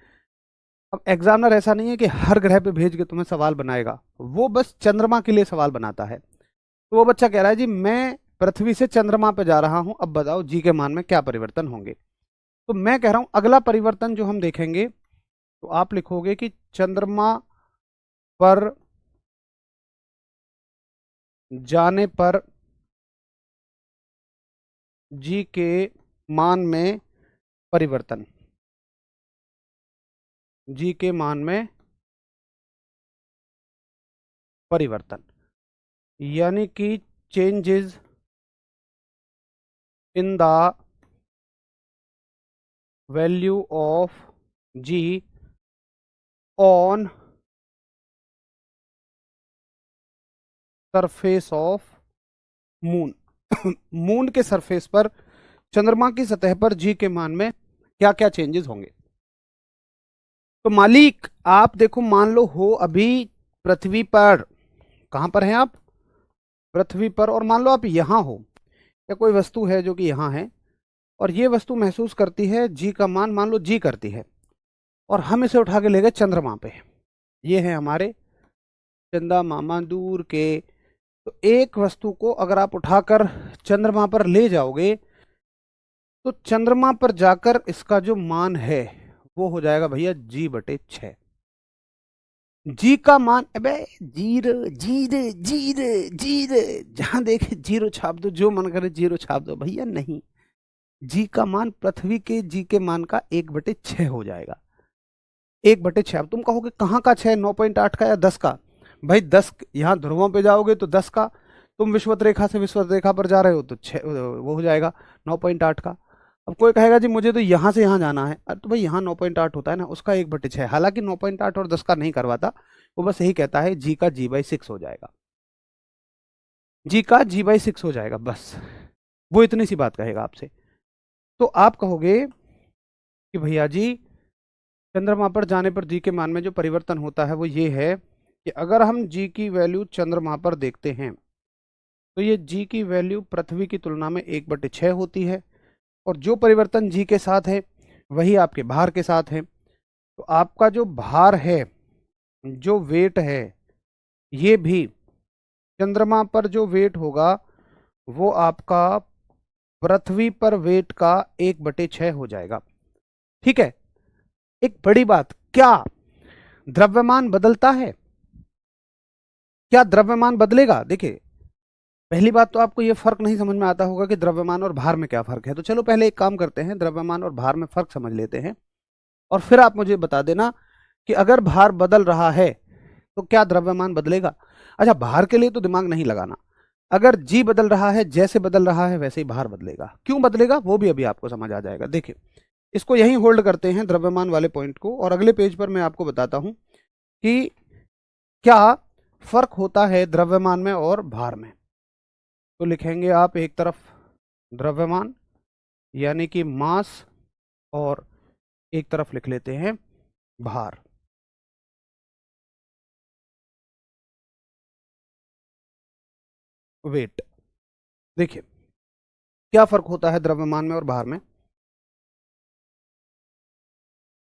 अब एग्जामिनर ऐसा नहीं है कि हर ग्रह पे भेज के तुम्हें सवाल बनाएगा, वो बस चंद्रमा के लिए सवाल बनाता है। तो वो बच्चा कह रहा है जी मैं पृथ्वी से चंद्रमा पे जा रहा हूं, अब बताओ जी के मान में क्या परिवर्तन होंगे। तो मैं कह रहा हूं अगला परिवर्तन जो हम देखेंगे, तो आप लिखोगे कि चंद्रमा पर जाने पर जी के मान में परिवर्तन, जी के मान में परिवर्तन, यानी कि changes in the value of G on surface of moon. Moon के सरफेस पर, चंद्रमा की सतह पर जी के मान में क्या क्या चेंजेस होंगे। तो मालिक आप देखो, मान लो हो अभी पृथ्वी पर, कहां पर हैं आप, पृथ्वी पर, और मान लो आप यहां हो, या कोई वस्तु है जो कि यहां है, और ये वस्तु महसूस करती है जी का मान, मान लो जी करती है, और हम इसे उठा के ले गए चंद्रमा पे। ये है हमारे चंदा मामा दूर के। तो एक वस्तु को अगर आप उठाकर चंद्रमा पर ले जाओगे, तो चंद्रमा पर जाकर इसका जो मान है वो हो जाएगा भैया G/6। जी का मान, अबे जीरो जीरो जीरो जीरो, जहां देखे जीरो छाप दो, जो मन करे जीरो छाप दो, भैया नहीं। जी का मान पृथ्वी के जी के मान का 1/6 हो जाएगा। 1/6। अब तुम कहोगे कहाँ का 6, 9.8 का या 10 का। भाई 10 यहाँ ध्रुवों पे जाओगे तो 10 का, तुम विषुवत रेखा से विषुवत रेखा पर जा रहे हो तो 6 वो हो जाएगा 9.8 का। अब कोई कहेगा जी मुझे तो यहाँ से यहाँ जाना है, अरे तो भाई यहाँ 9.8 होता है ना, उसका 1/6, हालांकि 9.8 और 10 का नहीं करवाता, वो बस यही कहता है जी का G/6 हो जाएगा, जी का G/6 हो जाएगा बस, वो इतनी सी बात कहेगा आपसे। तो आप कहोगे कि भैया जी चंद्रमा पर जाने पर जी के मान में जो परिवर्तन होता है वो ये है कि अगर हम जी की वैल्यू चंद्रमा पर देखते हैं, तो ये जी की वैल्यू पृथ्वी की तुलना में 1/6 होती है, और जो परिवर्तन जी के साथ है वही आपके भार के साथ है। तो आपका जो भार है, जो वेट है, ये भी चंद्रमा पर जो वेट होगा वो आपका पृथ्वी पर वेट का 1/6 हो जाएगा। ठीक है। एक बड़ी बात, क्या द्रव्यमान बदलता है? क्या द्रव्यमान बदलेगा? देखिए पहली बात तो आपको ये फर्क नहीं समझ में आता होगा कि द्रव्यमान और भार में क्या फर्क है। तो चलो पहले एक काम करते हैं, द्रव्यमान और भार में फर्क समझ लेते हैं, और फिर आप मुझे बता देना कि अगर भार बदल रहा है तो क्या द्रव्यमान बदलेगा। अच्छा, भार के लिए तो दिमाग नहीं लगाना, अगर जी बदल रहा है, जैसे बदल रहा है वैसे ही भार बदलेगा। क्यों बदलेगा वो भी अभी आपको समझ आ जाएगा। देखिए, इसको यहीं होल्ड करते हैं द्रव्यमान वाले पॉइंट को, और अगले पेज पर मैं आपको बताता हूं कि क्या फर्क होता है द्रव्यमान में और भार में। तो लिखेंगे आप एक तरफ द्रव्यमान यानी कि मास, और एक तरफ लिख लेते हैं भार। वेट। देखिए क्या फर्क होता है द्रव्यमान में और भार में।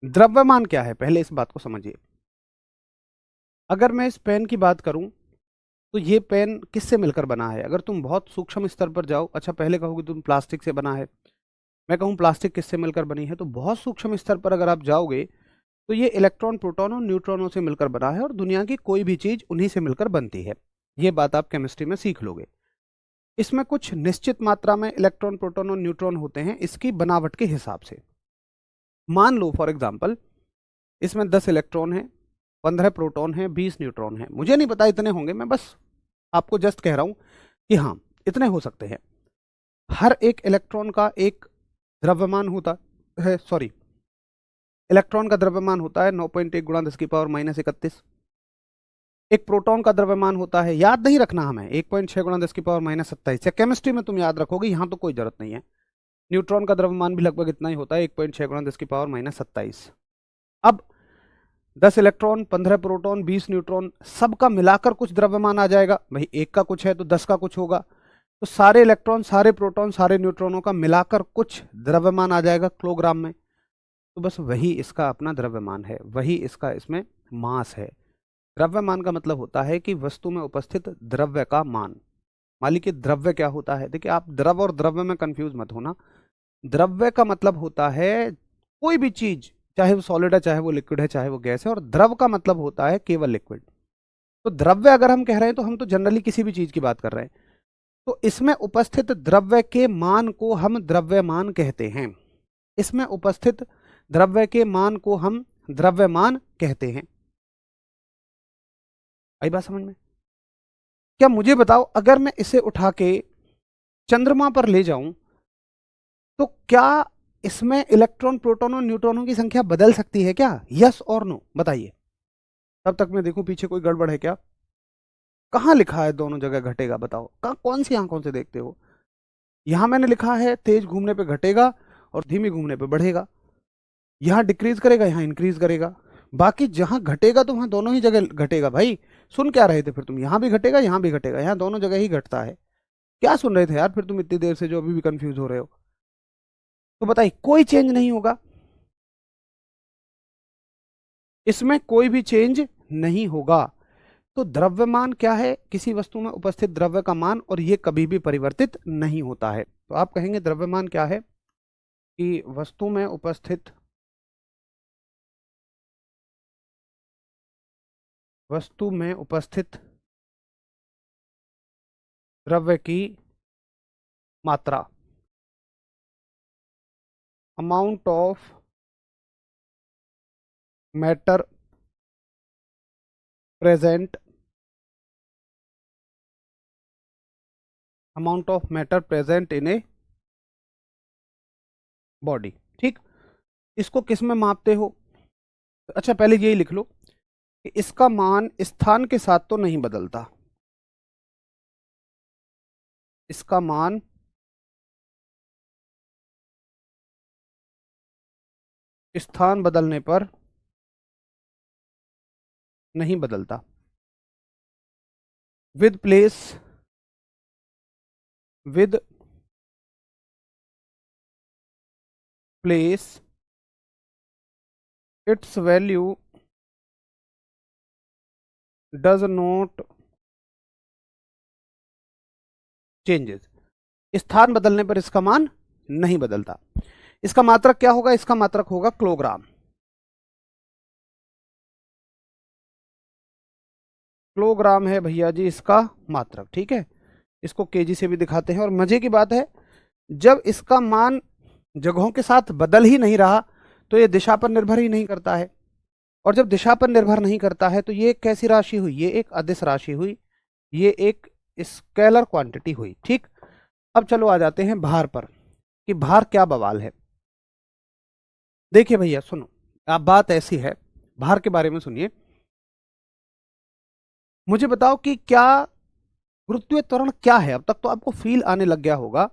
द्रव्यमान क्या है, पहले इस बात को समझिए। अगर मैं इस पेन की बात करूं तो ये पेन किससे मिलकर बना है। अगर तुम बहुत सूक्ष्म स्तर पर जाओ, अच्छा पहले कहोगे तुम प्लास्टिक से बना है, मैं कहूं प्लास्टिक किससे मिलकर बनी है, तो बहुत सूक्ष्म स्तर पर अगर आप जाओगे तो ये इलेक्ट्रॉन, प्रोटॉन और न्यूट्रॉनों से मिलकर बना है, और दुनिया की कोई भी चीज उन्हीं से मिलकर बनती है। ये बात आप केमिस्ट्री में सीख लोगे। इसमें कुछ निश्चित मात्रा में इलेक्ट्रॉन, प्रोटॉन और न्यूट्रॉन होते हैं इसकी बनावट के हिसाब से। मान लो फॉर एग्जाम्पल इसमें 10 इलेक्ट्रॉन है, 15 प्रोटॉन है, 20 न्यूट्रॉन है। मुझे नहीं पता इतने होंगे, मैं बस आपको जस्ट कह रहा हूं कि हाँ इतने हो सकते हैं। हर एक इलेक्ट्रॉन का एक द्रव्यमान होता है, सॉरी, इलेक्ट्रॉन का द्रव्यमान होता है 9.1 गुणा 10⁻31। एक प्रोटॉन का द्रव्यमान होता है, याद नहीं रखना हमें, 1.6 गुणा 10⁻27। या केमिस्ट्री में तुम याद रखोगे, यहां तो कोई जरूरत नहीं है। न्यूट्रॉन का द्रव्यमान भी लगभग इतना ही होता है, 1.6 गुणा 10⁻27। अब 10 इलेक्ट्रॉन, 15 प्रोटॉन, 20 न्यूट्रॉन, सबका मिलाकर कुछ द्रव्यमान आ जाएगा। भाई एक का कुछ है तो 10 का कुछ होगा, तो सारे इलेक्ट्रॉन, सारे प्रोटॉन, सारे न्यूट्रॉनों का मिलाकर कुछ द्रव्यमान आ जाएगा किलोग्राम में। तो बस वही इसका अपना द्रव्यमान है, वही इसका इसमें मास है। द्रव्यमान का मतलब होता है कि वस्तु में उपस्थित द्रव्य का मान। मान लीजिए द्रव्य क्या होता है, देखिए आप द्रव और द्रव्य में कंफ्यूज मत होना। द्रव्य का मतलब होता है कोई भी चीज, चाहे वो सॉलिड है, चाहे वो लिक्विड है, चाहे वो गैस है, और द्रव का मतलब होता है केवल लिक्विड। तो द्रव्य अगर हम कह रहे हैं तो हम तो जनरली किसी भी चीज की बात कर रहे हैं। तो इसमें उपस्थित द्रव्य के मान को हम द्रव्यमान कहते हैं। इसमें उपस्थित द्रव्य के मान को हम द्रव्यमान कहते हैं। आई बात समझ में। क्या मुझे बताओ, अगर मैं इसे उठा के चंद्रमा पर ले जाऊं तो क्या इसमें इलेक्ट्रॉन, प्रोटॉन और न्यूट्रॉनों की संख्या बदल सकती है क्या? यस और नो बताइए। तब तक मैं देखूं पीछे कोई गड़बड़ है क्या। कहाँ लिखा है दोनों जगह घटेगा, बताओ कहाँ, कौन सी आंखों से देखते हो। यहां मैंने लिखा है तेज घूमने पे घटेगा और धीमी घूमने पे बढ़ेगा। यहाँ डिक्रीज करेगा, यहाँ इंक्रीज करेगा। बाकी जहां घटेगा तो वहां दोनों ही जगह घटेगा भाई। सुन क्या रहे थे फिर तुम, यहाँ भी घटेगा यहाँ भी घटेगा, यहाँ दोनों जगह ही घटता है। क्या सुन रहे थे यार फिर तुम इतनी देर से, जो अभी भी कंफ्यूज हो रहे हो। तो बताइए कोई चेंज नहीं होगा, इसमें कोई भी चेंज नहीं होगा। तो द्रव्यमान क्या है, किसी वस्तु में उपस्थित द्रव्य का मान, और ये कभी भी परिवर्तित नहीं होता है। तो आप कहेंगे द्रव्यमान क्या है, कि वस्तु में उपस्थित, वस्तु में उपस्थित द्रव्य की मात्रा, amount of matter present, amount of matter present in a body. ठीक, इसको किस में मापते हो। अच्छा पहले यही लिख लो कि इसका मान स्थान के साथ तो नहीं बदलता, इसका मान स्थान बदलने पर नहीं बदलता। With place, with place it's value does not changes. स्थान बदलने पर इसका मान नहीं बदलता। इसका मात्रक क्या होगा, इसका मात्रक होगा किलोग्राम। किलोग्राम है भैया जी इसका मात्रक, ठीक है। इसको केजी से भी दिखाते हैं। और मजे की बात है, जब इसका मान जगहों के साथ बदल ही नहीं रहा तो ये दिशा पर निर्भर ही नहीं करता है, और जब दिशा पर निर्भर नहीं करता है तो ये कैसी राशि हुई, ये एक अदिश राशि हुई, ये एक स्केलर क्वांटिटी हुई। ठीक, अब चलो आ जाते हैं भार पर, कि भार क्या बवाल है। देखिए भैया सुनो, अब बात ऐसी है, भार के बारे में सुनिए। मुझे बताओ कि क्या गुरुत्वीय त्वरण क्या है। अब तक तो आपको फील आने लग गया होगा।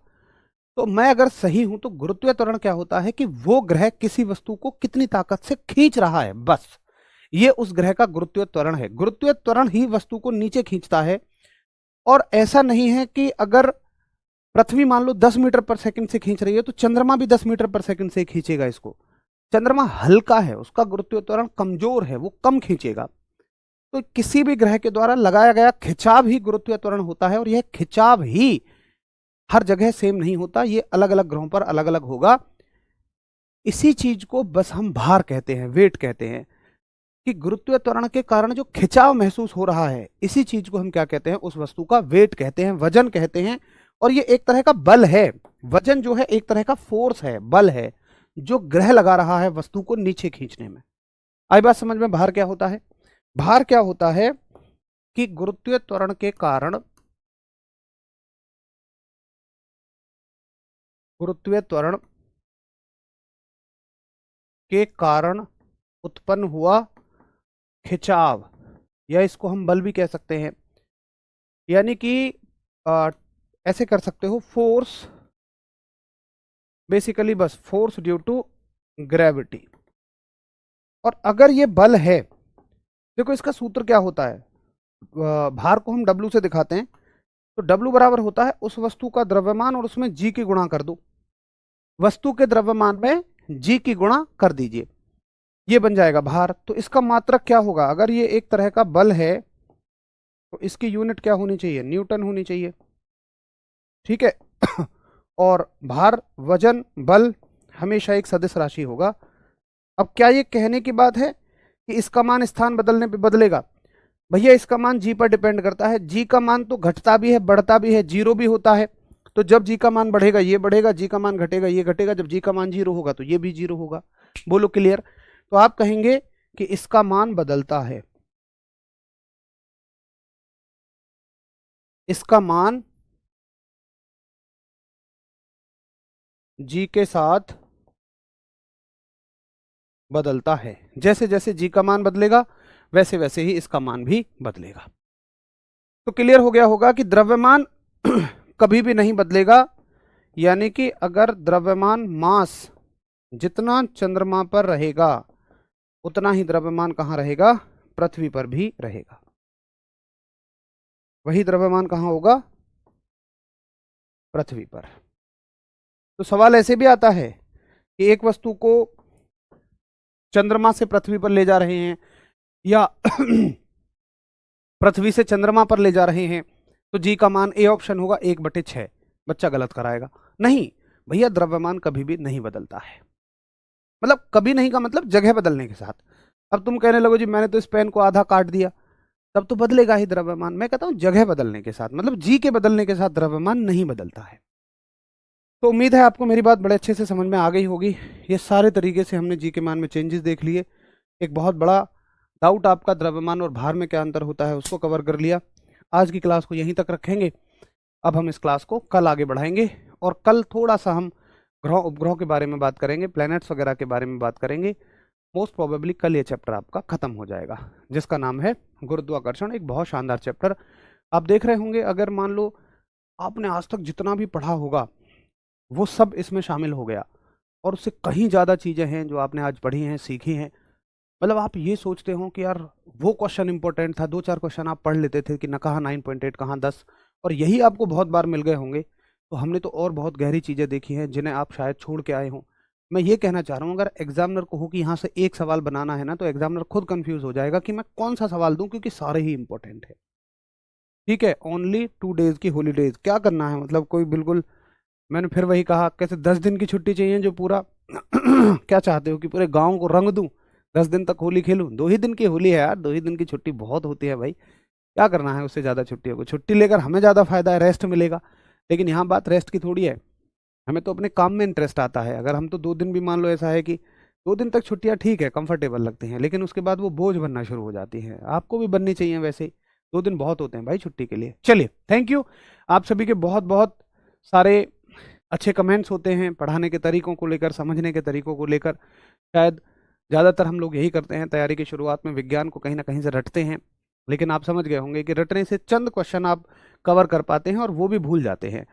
तो मैं अगर सही हूं तो गुरुत्वीय त्वरण क्या होता है कि वो ग्रह किसी वस्तु को कितनी ताकत से खींच रहा है, बस ये उस ग्रह का गुरुत्वीय त्वरण है। गुरुत्वीय त्वरण ही वस्तु को नीचे खींचता है। और ऐसा नहीं है कि अगर पृथ्वी मान लो 10 मीटर पर सेकंड से खींच रही है तो चंद्रमा भी 10 मीटर पर सेकंड से खींचेगा इसको। चंद्रमा हल्का है, उसका गुरुत्वीय त्वरण कमजोर है, वो कम खींचेगा। तो किसी भी ग्रह के द्वारा लगाया गया खिंचाव ही गुरुत्वीय त्वरण होता है, और यह खिंचाव ही हर जगह सेम नहीं होता, ये अलग अलग ग्रहों पर अलग अलग होगा। इसी चीज को बस हम भार कहते हैं, वेट कहते हैं, कि गुरुत्वीय त्वरण के कारण जो खिंचाव महसूस हो रहा है, इसी चीज को हम क्या कहते हैं, उस वस्तु का वेट कहते हैं, वजन कहते हैं। और ये एक तरह का बल है। वजन जो है एक तरह का फोर्स है, बल है, जो ग्रह लगा रहा है वस्तु को नीचे खींचने में। आई बात समझ में। भार क्या होता है? भार क्या होता है कि गुरुत्वीय त्वरण के कारण, गुरुत्वीय त्वरण के कारण उत्पन्न हुआ खिंचाव, या इसको हम बल भी कह सकते हैं, यानी कि ऐसे कर सकते हो, फोर्स, बेसिकली बस फोर्स ड्यू टू ग्रेविटी। और अगर ये बल है, देखो इसका सूत्र क्या होता है, भार को हम W से दिखाते हैं, तो W बराबर होता है उस वस्तु का द्रव्यमान और उसमें G की गुणा कर दो। वस्तु के द्रव्यमान में G की गुणा कर दीजिए, ये बन जाएगा भार। तो इसका मात्रक क्या होगा? अगर ये एक तरह का बल है तो इसकी यूनिट क्या होनी चाहिए? न्यूटन होनी चाहिए। ठीक है। और भार, वजन, बल हमेशा एक सदिश राशि होगा। अब क्या ये कहने की बात है कि इसका मान स्थान बदलने पे बदलेगा? भैया इसका मान जी पर डिपेंड करता है। जी का मान तो घटता भी है, बढ़ता भी है, जीरो भी होता है। तो जब जी का मान बढ़ेगा ये बढ़ेगा, जी का मान घटेगा ये घटेगा, जब जी का मान जीरो होगा तो ये भी जीरो होगा। बोलो क्लियर? तो आप कहेंगे कि इसका मान बदलता है, इसका मान जी के साथ बदलता है। जैसे जैसे जी का मान बदलेगा वैसे वैसे ही इसका मान भी बदलेगा। तो क्लियर हो गया होगा कि द्रव्यमान कभी भी नहीं बदलेगा, यानी कि अगर द्रव्यमान मास जितना चंद्रमा पर रहेगा उतना ही द्रव्यमान कहाँ रहेगा? पृथ्वी पर भी रहेगा। वही द्रव्यमान कहाँ होगा? पृथ्वी पर। तो सवाल ऐसे भी आता है कि एक वस्तु को चंद्रमा से पृथ्वी पर ले जा रहे हैं या पृथ्वी से चंद्रमा पर ले जा रहे हैं, तो जी का मान ए ऑप्शन होगा 1/6। बच्चा गलत कराएगा। नहीं भैया, द्रव्यमान कभी भी नहीं बदलता है। मतलब कभी नहीं का मतलब जगह बदलने के साथ। अब तुम कहने लगो जी मैंने तो इस पेन को आधा काट दिया, तब तो बदलेगा ही द्रव्यमान। मैं कहता हूं जगह बदलने के साथ, मतलब जी के बदलने के साथ द्रव्यमान नहीं बदलता है। तो उम्मीद है आपको मेरी बात बड़े अच्छे से समझ में आ गई होगी। ये सारे तरीके से हमने जी के मान में चेंजेस देख लिए। एक बहुत बड़ा डाउट आपका द्रव्यमान और भार में क्या अंतर होता है उसको कवर कर लिया। आज की क्लास को यहीं तक रखेंगे। अब हम इस क्लास को कल आगे बढ़ाएंगे, और कल थोड़ा सा हम ग्रह उपग्रहों के बारे में बात करेंगे, प्लैनेट्स वगैरह के बारे में बात करेंगे। मोस्ट प्रोबेबली कल ये चैप्टर आपका खत्म हो जाएगा, जिसका नाम है गुरुत्वाकर्षण। एक बहुत शानदार चैप्टर। आप देख रहे होंगे, अगर मान लो आपने आज तक जितना भी पढ़ा होगा वो सब इसमें शामिल हो गया, और उससे कहीं ज़्यादा चीज़ें हैं जो आपने आज पढ़ी हैं, सीखी हैं। मतलब आप ये सोचते हो कि यार वो क्वेश्चन इंपॉर्टेंट था, 2-4 क्वेश्चन आप पढ़ लेते थे कि न कहाँ 9.8 कहाँ 10, और यही आपको बहुत बार मिल गए होंगे। तो हमने तो और बहुत गहरी चीज़ें देखी हैं जिन्हें आप शायद छोड़ के आए हों। मैं ये कहना चाह रहा हूँ, अगर एग्जामिनर को हो कि यहाँ से एक सवाल बनाना है ना, तो एग्जामिनर खुद कंफ्यूज हो जाएगा कि मैं कौन सा सवाल दूं, क्योंकि सारे ही इंपॉर्टेंट है। ठीक है, ओनली 2 डेज की हॉलीडेज, क्या करना है मतलब कोई बिल्कुल, मैंने फिर वही कहा, कैसे 10 दिन की छुट्टी चाहिए जो पूरा क्या चाहते हो कि पूरे गांव को रंग दूं, 10 दिन तक होली खेलूं? 2 ही दिन की होली है यार, 2 ही दिन की छुट्टी बहुत होती है भाई। क्या करना है उससे ज़्यादा छुट्टियों को? छुट्टी लेकर हमें ज़्यादा फायदा है, रेस्ट मिलेगा। लेकिन यहाँ बात रेस्ट की थोड़ी है, हमें तो अपने काम में इंटरेस्ट आता है। अगर हम तो 2 दिन भी, मान लो ऐसा है कि 2 दिन तक छुट्टियाँ ठीक है, कंफर्टेबल लगती हैं, लेकिन उसके बाद वो बोझ बनना शुरू हो जाती हैं। आपको भी बननी चाहिए वैसे ही। 2 दिन बहुत होते हैं भाई छुट्टी के लिए। चलिए, थैंक यू। आप सभी के बहुत बहुत सारे अच्छे कमेंट्स होते हैं पढ़ाने के तरीकों को लेकर, समझने के तरीकों को लेकर। शायद ज़्यादातर हम लोग यही करते हैं, तैयारी की शुरुआत में विज्ञान को कहीं ना कहीं से रटते हैं, लेकिन आप समझ गए होंगे कि रटने से चंद क्वेश्चन आप कवर कर पाते हैं और वो भी भूल जाते हैं।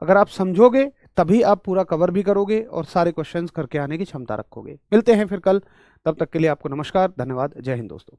अगर आप समझोगे तभी आप पूरा कवर भी करोगे और सारे क्वेश्चंस करके आने की क्षमता रखोगे। मिलते हैं फिर कल, तब तक के लिए आपको नमस्कार, धन्यवाद, जय हिंद दोस्तों।